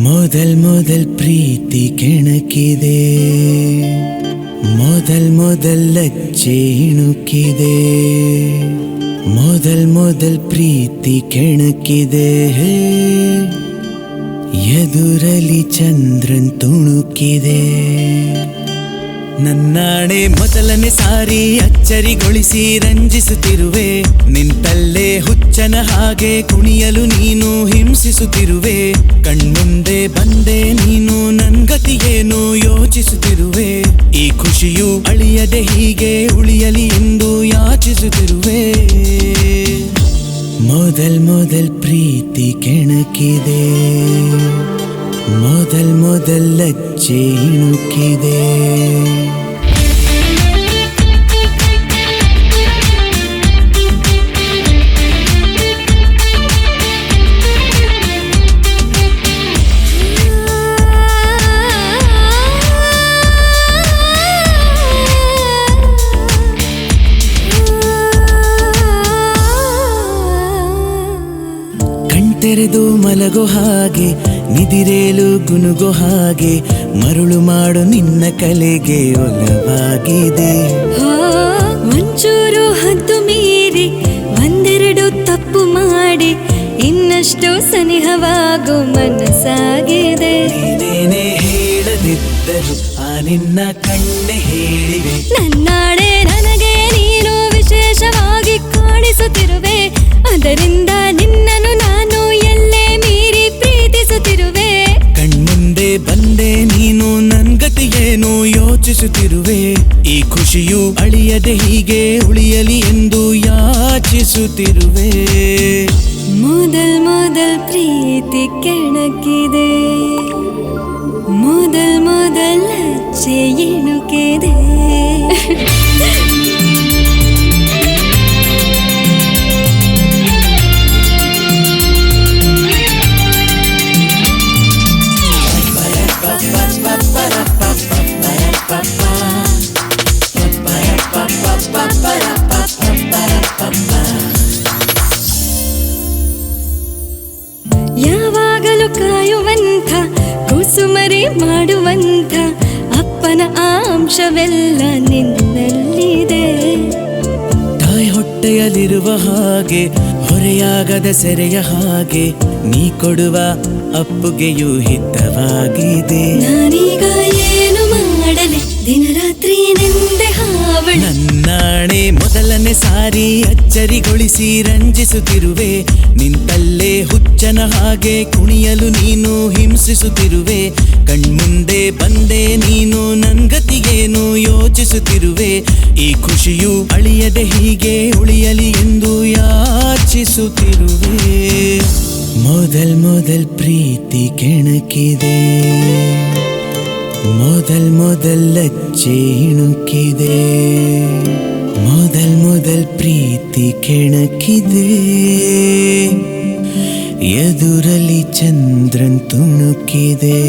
ಮೊದಲ್ ಪ್ರೀತಿ ಕೆಣಕಿದೆ, ಮೊದಲ್ ಲಜ್ಜೆ ಇಣುಕಿದೆ, ಮೊದಲ್ ಪ್ರೀತಿ ಕೆಣಕಿದೆ, ಎದುರಲಿ ಚಂದ್ರನ್ ತುಣುಕಿದೆ. ನನ್ನಾಣೆ ಮೊದಲನೇ ಸಾರಿ ಅಚ್ಚರಿಗೊಳಿಸಿ ರಂಜಿಸುತ್ತಿರುವೆ, ನಿಂತಲ್ಲೇ ಹುಚ್ಚನ ಹಾಗೆ ಕುಣಿಯಲು ನೀನು ಹಿಂಸಿಸುತ್ತಿರುವೆ. ಕಣ್ಮುಂದೆ ಬಂದೆ ನೀನು ನನ್ಗತಿಯೇನು ಯೋಚಿಸುತ್ತಿರುವೆ, ಈ ಖುಷಿಯು ಅಳಿಯದೆ ಹೀಗೆ ಉಳಿಯಲಿ ಎಂದು ಯಾಚಿಸುತ್ತಿರುವೆ. ಮೊದಲ್ ಪ್ರೀತಿ ಕೆಣಕಿದೆ, ಮೊದಲ್ ಲಜ್ಜೆ ಇಣುಕಿದೆ. ಕಣ್ತೆರೆದು ಮಲಗೋ ಹಾಗೆ, ನಿದಿರೇಲು ಗುನುಗೋ ಹಾಗೆ, ಮರುಳು ಮಾಡು ನಿನ್ನ ಕಲೆಗೆ ಒಲವಾಗಿದೆ. ಒಂಚೂರು ಹದ್ದು ಮೀರಿ ಒಂದೆರಡು ತಪ್ಪು ಮಾಡಿ ಇನ್ನಷ್ಟು ಸನಿಹವಾಗೋ ಮನಸ್ಸಾಗಿದೆ. ನೀನೇನೆ ಹೇಳದಿದ್ದರು ಆ ನಿನ್ನ ಕಣ್ಣೆ ಹೇಳಿವೆ, ನನ್ನಾಡೆ ನನಗೆ ನೀನು ವಿಶೇಷವಾಗಿ ಕಾಣಿಸುತ್ತಿರುವೆ. ಅದರಿಂದ ನಿನ್ನನ್ನು ನಾನು ಎಲ್ಲೇ ಮೀರಿ ಪ್ರೀತಿಸುತ್ತಿರುವೆ. ಕಣ್ಮುಂದೆ ಬಂದೆ ನೀನು ನನ್ಗತಿಯೇನು ಯೋಚಿಸುತ್ತಿರುವೆ, ಈ ಖುಷಿಯು ಅಳಿಯದೆ ಹೀಗೆ ಉಳಿಯಲಿ ಎಂದು ಯಾಚಿಸುತ್ತಿರುವೆ. ಮೊದಲ್ ಪ್ರೀತಿ ಕೆಣಕಿದೆ, ಮೊದಲ್ ಲಜ್ಜೆ ಇಣುಕಿದೆ. ಯಾವಾಗಲೂ ಕಾಯುವಂಥ ಕುಸುಮರಿ ಮಾಡುವಂಥ ಅಪ್ಪನ ಅಂಶವೆಲ್ಲ ನಿನ್ನಲ್ಲಿದೆ. ತಾಯಿ ಹೊಟ್ಟೆಯಲ್ಲಿರುವ ಹಾಗೆ ಹೊರೆಯಾಗದ ಸೆರೆಯ ಹಾಗೆ, ನೀ ಕೊಡುವ ಅಪ್ಪುಗೆಯೂ ಹಿತವಾಗಿದೆ. ನಾನೀಗ ಏನು ಮಾಡಲಿ ದಿನರಾತ್ರಿ ನಿಂದೆ ಹಾವಳಿ. ನನ್ನಾಣೆ ಮೊದಲನೇ ಸಾರಿ ಅಚ್ಚರಿಗೊಳಿಸಿ ರಂಜಿಸುತ್ತಿರುವೆ, ನಿಂತಲ್ಲೇ ಹುಚ್ಚನ ಹಾಗೆ ಕುಣಿಯಲು ನೀನು ಹಿಂಸಿಸುತ್ತಿರುವೆ. ಕಣ್ಮುಂದೆ ಬಂದೆ ನೀನು ನನ್ಗತಿಗೇನು ಯೋಚಿಸುತ್ತಿರುವೆ, ಈ ಖುಷಿಯು ಅಳಿಯದೆ ಹೀಗೆ ಉಳಿಯಲಿ ಎಂದು ಯಾಚಿಸುತ್ತಿರುವೆ. ಮೊದಲ್ ಪ್ರೀತಿ ಕೆಣಕಿದೆ, ಮೊದಲ್ ಲಜ್ಜೆ ಇಣುಕಿದೆ, ಮೊದಲ್ ಪ್ರೀತಿ ಕೆಣಕಿದೆ, ಎದುರಲಿ ಚಂದ್ರನ್ ತುಣುಕಿದೆ.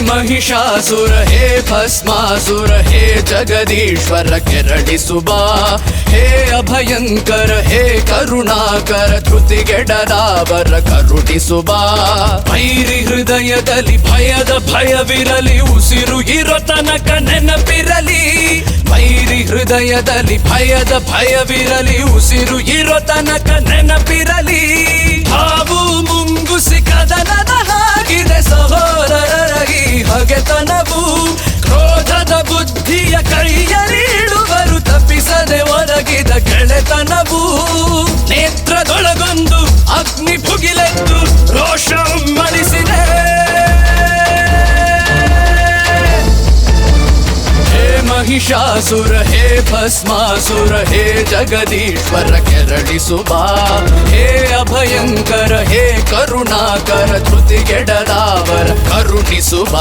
महिषासुर हे भस्मासुर हे जगदीश्वर ಕೆರಳಿಸುಬ, ಹೇ ಅಭಯಂಕರ ಹೇ ಕರುಣಾಕರ ಧೃತಿಗೆಡದಾವರ ಕರುಣಿಸುಬ. ವೈರಿ ಹೃದಯದಲ್ಲಿ ಭಯದ ಭಯವಿರಲಿ, ಉಸಿರು ಇರೋ ತನಕ ನೆನಪಿರಲಿ. ವೈರಿ ಹೃದಯದಲ್ಲಿ ಭಯದ ಭಯವಿರಲಿ, ಉಸಿರು ಇರೋ ತನಕ ನೆನಪಿರಲಿ. ಹಾವು ಮುಂಗುಸಿ ಕದನದ ಹಾಗಿದೆ ಸಹೋದರರಾಗಿ ಹಗೆತನವು, ಕ್ರೋಧದ ಬುದ್ಧಿಯ ಕೈಯಲ್ಲಿಡುವರು ತಪ್ಪಿಸದೆ ಒದಗಿದ ಗೆಳೆತನವು. ನೇತ್ರದೊಳಗೊಂದು ಅಗ್ನಿ ಭುಗಿಲೆದ್ದು ರೋಷ ಮಡಿಸಿದೆ. ಹೇ महिषासुर हे भस्मासुर हे जगदीश्वर ಕೆರಳಿಸುಬ, ಹೇ ಅಭಯಂಕರ ಹೇ ಕರುಣಾಕರ ಧೃತಿಗೆಡದಾವರ ಕರುಣಿಸುಬ.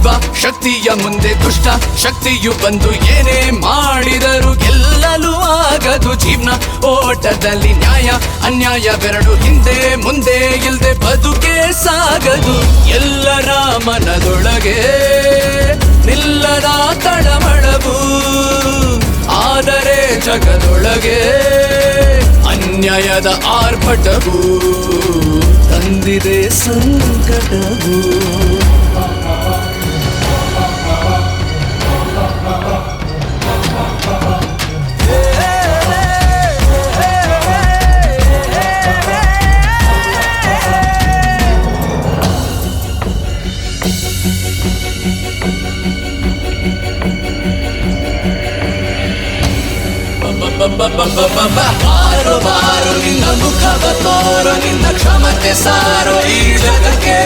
ಶಿವ ಶಕ್ತಿಯ ಮುಂದೆ ದುಷ್ಟ ಶಕ್ತಿಯು ಬಂದು ಏನೇ ಮಾಡಿದರೂ ಗೆಲ್ಲಲು ಆಗದು ಜೀವನ ಓಟದಲ್ಲಿ ನ್ಯಾಯ ಅನ್ಯಾಯವೆರಡು ಹಿಂದೆ ಮುಂದೆ ಇಲ್ದೆ ಬದುಕೆ ಸಾಗದು ಎಲ್ಲರ ಮನದೊಳಗೆ ನಿಲ್ಲದ ತಳಮಳವು ಆದರೆ ಜಗದೊಳಗೆ ಅನ್ಯಾಯದ ಆರ್ಭಟವು ತಂದಿದೆ ಸಂಕಟವು ಬಾರೋ ಬಾರೋ ನಿನ್ನ ಮುಖವ ತೋರೋ ನಿನ್ನ ಕ್ಷಮತೆ ಸಾರೋ ಈ ಜಗಕ್ಕೆ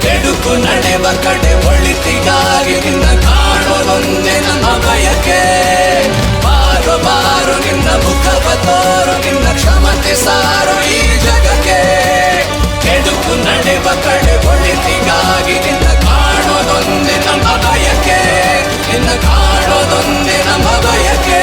ಕೆಡುಕು ನಡೆವ ಕಡೆ ಒಳಿತಿಗಾಗಿ ನಿನ್ನ ಕಾಣೋದೊಂದೇ ನಮ್ಮ ಬಯಕೆ ಬಾರೋ ಬಾರೋ ನಿನ್ನ ಮುಖವ ತೋರೋ ನಿನ್ನ ಕ್ಷಮತೆ ಸಾರೋ ಈ ಜಗಕ್ಕೆ ಕೆಡುಕು ನಡೆವ ಕಡೆ ಒಳಿತಿಗಾಗಿ ನಿನ್ನ ಕಾಣೋದೊಂದೇ ನಮ್ಮ ಬಯಕೆ ನಿನ್ನ ಕಾಣೋದೊಂದೇ ನಮ್ಮ ಬಯಕೆ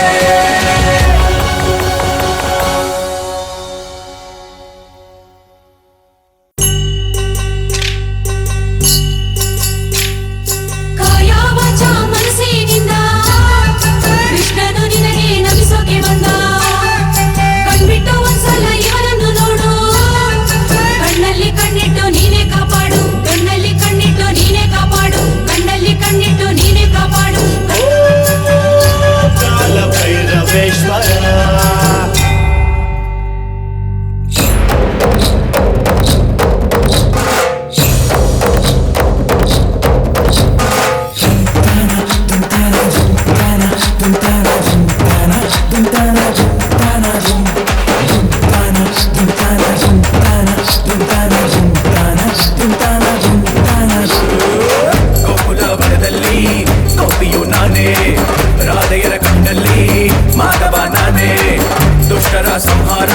ಸಂಹಾರ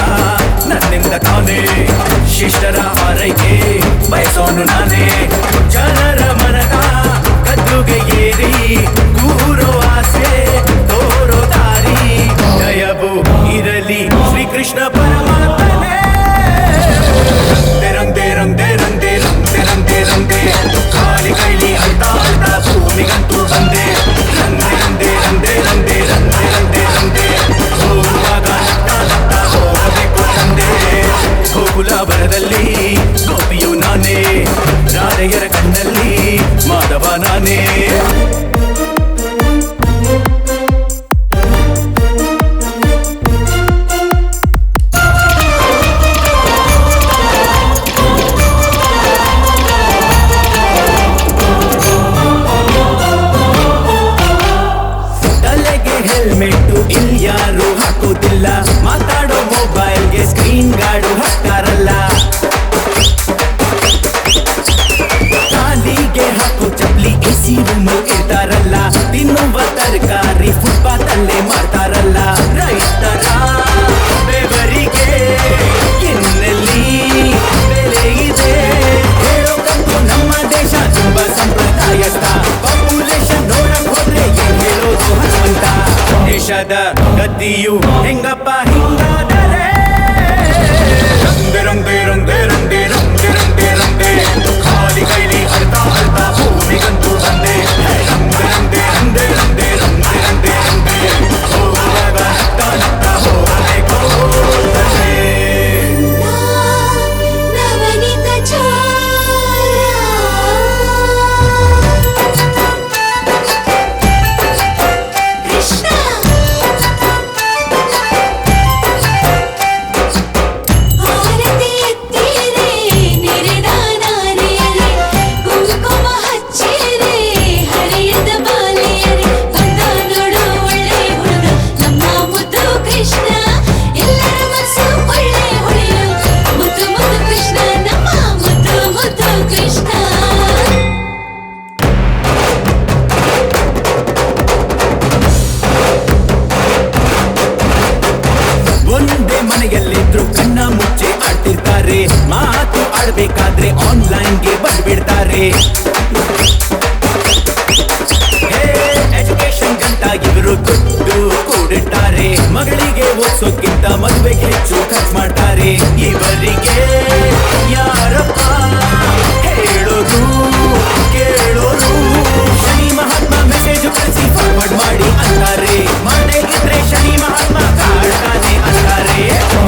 ನನ್ನಿಂದ ತಾನೇ ಶಿಷ್ಟರ ಹಾರೈಕೆ ಬಯಸೋನು ನಾನೇ ಜನರ ಮನದ ಕದ್ದುಗೆ ಏರಿ ಕೂರೋ ಆಸೆ ತೋರೋ ದಾರಿ ದಯವು ಇರಲಿ ಶ್ರೀಕೃಷ್ಣ ಪರಮಾತ್ಮನೇ ರಂದೆ ರಂದೆ ರಂದೆ ರಂದೆ ರಂದೆ ರಂದೆ ಖಾಲಿ ಕೈಲಿ ಅಳ್ತ ಅಳ್ತ ಭೂಮಿಗಂತೂ ಬಂದೆ ರಂದೆ ರಂದೆ ರಂದೆ ರಂದೆ ರಂದೆ ರಂದೆ ರಂದೆ ಹೋಗುವಾಗ ಹೋಗಬೇಕು ತಂದೆ ಗೋಕುಲಾಭರದಲ್ಲಿ ಗೋಪಿಯು ನಾನೇ ರಾಧೆಯರ ಕಣ್ಣಲ್ಲಿ ಮಾಧವ ನಾನೇ ಹೆಲ್ಮೆಟ್ಟು ಇಲ್ಯಾರು ಹಾಕೋದಿಲ್ಲ ಮಾತಾಡೋ ಮೊಬೈಲ್ಗೆ ಸ್ಕ್ರೀನ್ ಗಾರ್ಡು ಹಾಕ್ತಾರಲ್ಲ ಕಾಲಿಗೆ ಹಾಕೋ ಚಪ್ಲಿ ಎಸಿ ರೂಮಲ್ಲಿ ಇರ್ತಾರಲ್ಲ ತಿನ್ನುವ ತರಕಾರಿ ಫುಟ್ಪಾತ್ ಅಲ್ಲೇ ಮಾಡ್ತಾರಲ್ಲ ರೈತರ ಬೆವರಿಗೆ ಇನ್ನೆಲ್ಲಿ ಬೆಲೆ ಇದೆ ಹೇಳೋಕಂತೂ ನಮ್ಮ ದೇಶ ತುಂಬಾ ಸಂಪ್ರದಾಯಸ್ಥ ಪಾಪ್ಯುಲೇಷನ್ ನೋಡಕ್ ಹೋದ್ರೆ ಏನ್ ಹೇಳೋದು ಹನುಮಂತ ದೇಶದ ಗತಿಯು ಹೆಂಗಪ್ಪ ಹಿಂಗಾದರೆ ರಂದೆ ರಂದೆ ರಂದೆ ರಂದೆ ರಂದೆ ರಂದೆ ರಂದೆ ಖಾಲಿ ಕೈಲಿ ಅಳ್ತಾ ಅಳ್ತಾ ಭೂಮಿಗಂತೂ ಬಂದೆ ರಂದೆ ರಂದೆ ರಂದೆ ರಂದೆ ರಂದೆ ರಂದೆ ರಂದೆ ಹೋಗುವಾಗ ನಗ್ತಾ ನಗ್ತಾ ಹೋಗಬೇಕು ನವನಿತ ಕೃಷ್ಣ ಆರತಿ ಎತ್ತಿರೆ ನೆರೆದ ನಾರಿಯರೆ ಕುಂಕುಮ ಹಚ್ಚಿರೆ ಹರಿಯದ ಬಾಲಿಯರೆ ಬಂದ ನೋಡು ಒಳ್ಳೆ ಹುಡುಗ ನಮ್ಮ ಮುದ್ದು ಕೃಷ್ಣ ಎಲ್ಲರ ಮನಸ್ಸು ಒಳ್ಳೆ ಹೊಳೆಯು ಮುದ್ದು ಮುದ್ದು ಕೃಷ್ಣ ನಮ್ಮ ಮುದ್ದು ಮುದ್ದು ಕೃಷ್ಣ ಒಂದೇ ಮನೆಯಲ್ಲಿದ್ರು ಕಣ್ಣ ಮುಚ್ಚೆ ಆಡ್ತಿರ್ತಾರೆ ಮಾತು ಆಡ್ಬೇಕಾದ್ರೆ ಆನ್ಲೈನ್ಗೆ ಬಂದ್ಬಿಡ್ತಾರೆ ಇವರು ದುಡ್ಡು ಕೂಡಿಟ್ಟಾರೆ. ಮಗಳಿಗೆ ಓದ್ಸೋಕ್ಕಿಂತ ಮದುವೆಗೆ ಹೆಚ್ಚು ಖರ್ಚು ಮಾಡ್ತಾರೆ. ಇವರಿಗೆ ಯಾರಪ್ಪ ಹೇಳೋದು ಕೇಳೋದು? ಶನಿ ಮಹಾತ್ಮ ಮೆಸೇಜ್ ಕಳಿಸಿ ಫಾರ್ವರ್ಡ್ ಮಾಡಿ ಅಂತಾರೆ. ಮಾಡೇ ಇದ್ರೆ ಶನಿ ಮಹಾತ್ಮ ಕಾಡ್ತಾನೆ ಅಂತಾರೆ.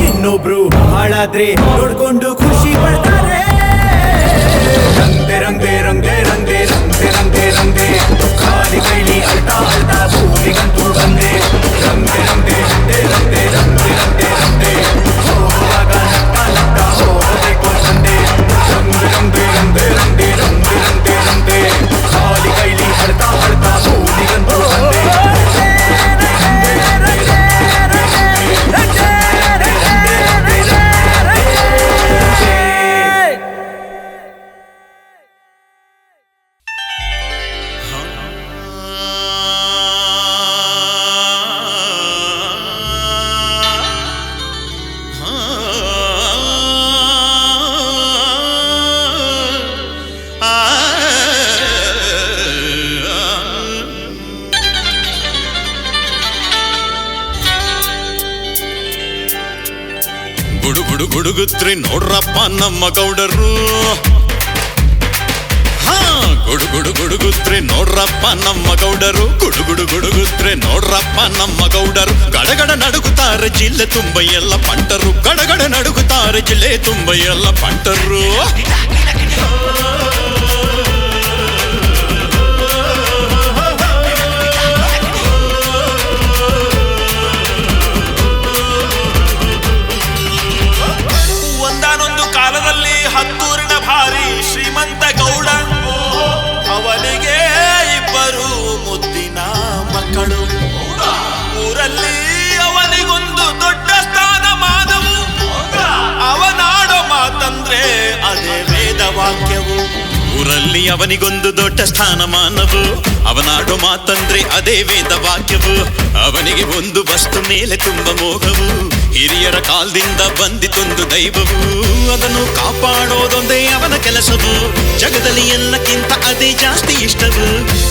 ಇನ್ನೊಬ್ರು ಹಾಳಾದ್ರೆ ನೋಡ್ಕೊಂಡು ಖುಷಿ ಪಡ್ತಾರೆ. ರಂದೆ ರಂದೆ ರಂದೆ ರಂದೆ ರಂದೆ ರಂದೆ ರಂದೆ ಖಾಲಿ ಕೈಲಿ ಅಳ್ತಾ ಅಳ್ತಾ ಭೂಮಿಗಂತೂ ಬಂದೆ. ರಂದೆ ರಂದೆ ರಂದೆ ರಂದೆ ರಂದೆ ರಂದೆ ರಂದೆ ಹೋಗುವಾಗ ನಗ್ತಾ ನಗ್ತಾ ಹೋಗಬೇಕು ತಂದೆ. ರಂದೆ ರಂದೆ ರಂದೆ ರಂದೆ ರಂದೆ ರಂದೆ ರಂದೆ ಖಾಲಿ ಕೈಲಿ ಅಳ್ತಾ ಅಳ್ತಾ ಭೂಮಿಗಂತೂ ಬಂದೆ. ಗುಡುಗುಡುಗುಡುಗುತ್ರಿ ನೋಡ್ರಪ್ಪ ನಮ್ಮ ಗೌಡರು. ಗುಡುಗುಡುಗುಡುಗುತ್ರಿ ನೋಡ್ರಪ್ಪ ನಮ್ಮ ಗೌಡರು. ಗುಡುಗುಡುಗುಡುಗುತ್ರಿ ನೋಡ್ರಪ್ಪ ನಮ್ಮ ಗೌಡರು. ಗಡಗಡ ನಡುಗುತ್ತಾರೆ ಜಿಲ್ಲೆ ತುಂಬ ಎಲ್ಲ ಪಂಟರು. ಗಡಗಡ ನಡುಗುತ್ತಾರೆ ಜಿಲ್ಲೆ ತುಂಬ ಎಲ್ಲ ಪಂಟರು. ಒಂದಾನೊಂದು ಕಾಲದಲ್ಲಿ ಹತ್ತೂರಿನ ಭಾರಿ ಶ್ರೀಮಂತ ಗೌಡ. ಅವನಿಗೆ ಇಬ್ಬರು ಮುದ್ದಿನ ಮಕ್ಕಳು. ಊರಲ್ಲಿ ಅವನಿಗೊಂದು ದೊಡ್ಡ ಸ್ಥಾನಮಾನವು. ಅವನಾಡೋ ಮಾತಂದ್ರೆ ಅದೇ ವೇದ ವಾಕ್ಯವು. ಊರಲ್ಲಿ ಅವನಿಗೊಂದು ದೊಡ್ಡ ಸ್ಥಾನಮಾನವು. ಅವನಾಡೋ ಮಾತಂದ್ರೆ ಅದೇ ವೇದ ವಾಕ್ಯವು. ಅವನಿಗೆ ಒಂದು ವಸ್ತು ಮೇಲೆ ತುಂಬ ಮೋಹವು. ಹಿರಿಯರ ಕಾಲದಿಂದ ಬಂದಿತೊಂದು ದೈವವು. ಅದನ್ನು ಕಾಪಾಡೋದೊಂದೇ ಅವನ ಕೆಲಸವು. ಜಗದಲ್ಲಿ ಎಲ್ಲಕ್ಕಿಂತ ಅದೇ ಜಾಸ್ತಿ ಇಷ್ಟವು.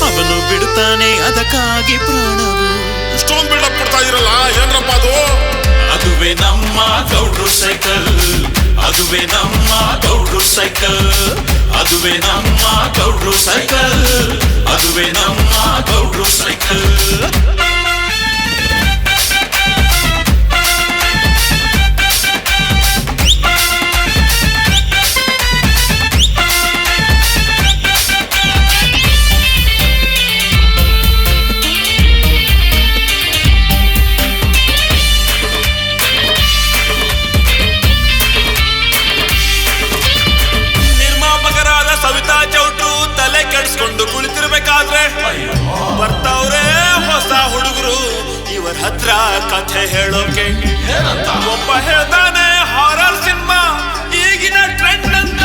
ಅವನು ಬಿಡುತ್ತಾನೆ ಅದಕ್ಕಾಗಿ ಪ್ರಾಣವು. ಇಷ್ಟೊಂದು ಬಿಲ್ಡಪ್ ಕೊಡ್ತಾ ಇರಲ್ಲ, ಏನ್ರಪ್ಪ ಅದು? ಅದುವೇ ನಮ್ಮ ಗೌಡ್ರು ಸೈಕಲ್. ಅದುವೇ ನಮ್ಮ ಗೌಡ್ರು ಸೈಕಲ್. ಅದುವೇ ನಮ್ಮ ಗೌಡ್ರು ಸೈಕಲ್. ಅದುವೇ ನಮ್ಮ ಗೌಡ್ರು ಸೈಕಲ್. ಕೆಡಿಸ್ಕೊಂಡು ಕುಳಿತಿರ್ಬೇಕಾದ್ರೆ ಬರ್ತಾವ್ರೆ ಹೊಸ ಹುಡುಗರು ಇವರ ಹತ್ರ ಕಥೆ ಹೇಳೋಕೆ. ಒಬ್ಬ ಹೇಳ್ತಾನೆ ಹಾರರ್ ಸಿನಿಮಾ ಈಗಿನ ಟ್ರೆಂಡ್ ಅಂತ.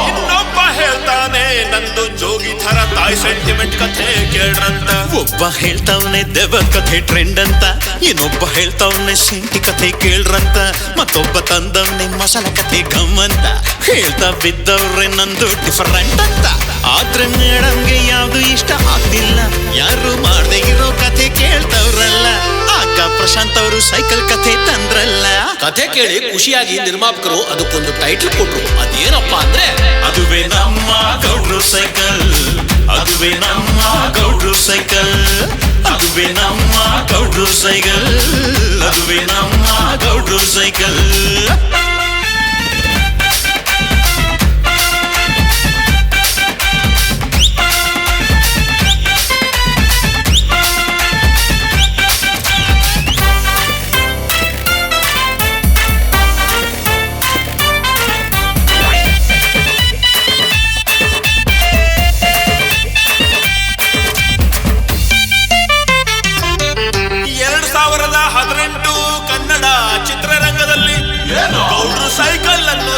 ಇನ್ನೊಬ್ಬ ಹೇಳ್ತಾನೆ ನಂದು ಜೋಗಿ ಥರ ತಾಯಿ ಸೆಂಟಿಮೆಂಟ್ ಕಥೆ ಕೇಳ್ರಂತ. ಒಬ್ಬ ಹೇಳ್ತಾವನೆ ದೆವ್ವ ಕಥೆ ಟ್ರೆಂಡ್ ಅಂತ. ಇನ್ನೊಬ್ಬ ಹೇಳ್ತಾವನೆ ಸಿಂಟಿ ಕಥೆ ಕೇಳ್ರಂತ. ಮತ್ತೊಬ್ಬ ತಂದವನೆ ಮಸಾಲ ಕಥೆ ಗಮ್ಮಂತ. ಹೇಳ್ತಾ ಬಿದ್ದವ್ರೆ ನಂದು ಡಿಫರೆಂಟ್ ಅಂತ. ಆದ್ರೆ ಮೇಡಮ್ಗೆ ಯಾವ್ದು ಇಷ್ಟ ಆಗ್ತಿಲ್ಲ. ಯಾರು ಮಾಡದೆ ಇರೋ ಕಥೆ ಕೇಳ್ತವ್ರಲ್ಲ. ಆಗ ಪ್ರಶಾಂತ್ ಅವರು ಸೈಕಲ್ ಕಥೆ ತಂದ್ರಲ್ಲ. ಕಥೆ ಕೇಳಿ ಖುಷಿಯಾಗಿ ನಿರ್ಮಾಪಕರು ಅದಕ್ಕೊಂದು ಟೈಟಲ್ ಕೊಟ್ರು. ಅದೇನಪ್ಪ ಅಂದ್ರೆ ಅದುವೇ ನಮ್ಮ ಗೌಡ್ರು ಸೈಕಲ್. ಅದುವೇ ನಮ್ಮ ಗೌಡ್ರು ಸೈಕಲ್. ಅದುವೇ ನಮ್ಮ ಗೌಡ್ರು ಸೈಕಲ್. ಅದುವೇ ನಮ್ಮ ಗೌಡ್ರು ಸೈಕಲ್.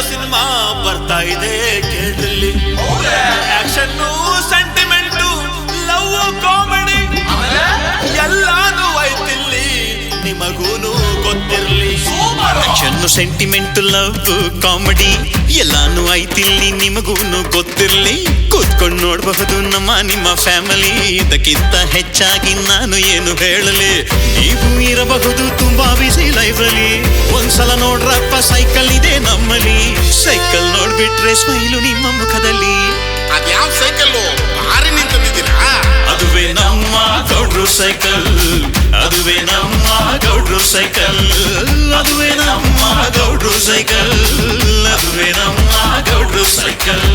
ಸಿನಿಮಾ ಬರ್ತಾ ಇದೆ ಕೇಳ್ದಲ್ಲಿ. ಆಕ್ಷನ್, ಸೆಂಟಿಮೆಂಟು, ಲವ್, ಕಾಮಿಡಿ ಎಲ್ಲಾನು ಐತಿಲ್ಲಿ. ನಿಮಗೂನು ಗೊತ್ತಿರ್ಲಿ. ಆಕ್ಷನ್, ಸೆಂಟಿಮೆಂಟ್, ಲವ್, ಕಾಮಿಡಿ ಎಲ್ಲಾನು ಐತಿಲ್ಲಿ. ನಿಮಗೂನು ಗೊತ್ತಿರ್ಲಿ. ಕೂತ್ಕೊಳ್ಳಿ ಹಾಕೊಂಡು ನೋಡಬಹುದು ನಮ್ಮ ನಿಮ್ಮ ಫ್ಯಾಮಿಲಿ. ಇದಕ್ಕಿಂತ ಹೆಚ್ಚಾಗಿ ನಾನು ಏನು ಹೇಳಲಿ, ನೀವು ಇರಬಹುದು ತುಂಬಾ ಬಿಸಿ ಲೈಫಲ್ಲಿ. ಒಂದ್ಸಲ ನೋಡ್ರಪ್ಪ ಸೈಕಲ್ ಇದೆ ನಮ್ಮಲ್ಲಿ, ಸೈಕಲ್ ನೋಡ್ಬಿಟ್ರೆ ಸ್ಮೈಲು ನಿಮ್ಮ ಮುಖದಲ್ಲಿ. ಅದ್ಯಾವ ಸೈಕಲ್ಲು ಭಾರಿ ನಿಂತಿದ್ದೀರಾ? ಅದುವೇ ನಮ್ಮ ಗೌಡ್ರು ಸೈಕಲ್, ಅದುವೇ ನಮ್ಮ ಗೌಡ್ರು ಸೈಕಲ್, ಅದುವೇ ನಮ್ಮ ಗೌಡ್ರು ಸೈಕಲ್, ಅದುವೇ ನಮ್ಮ ಗೌಡ್ರು ಸೈಕಲ್.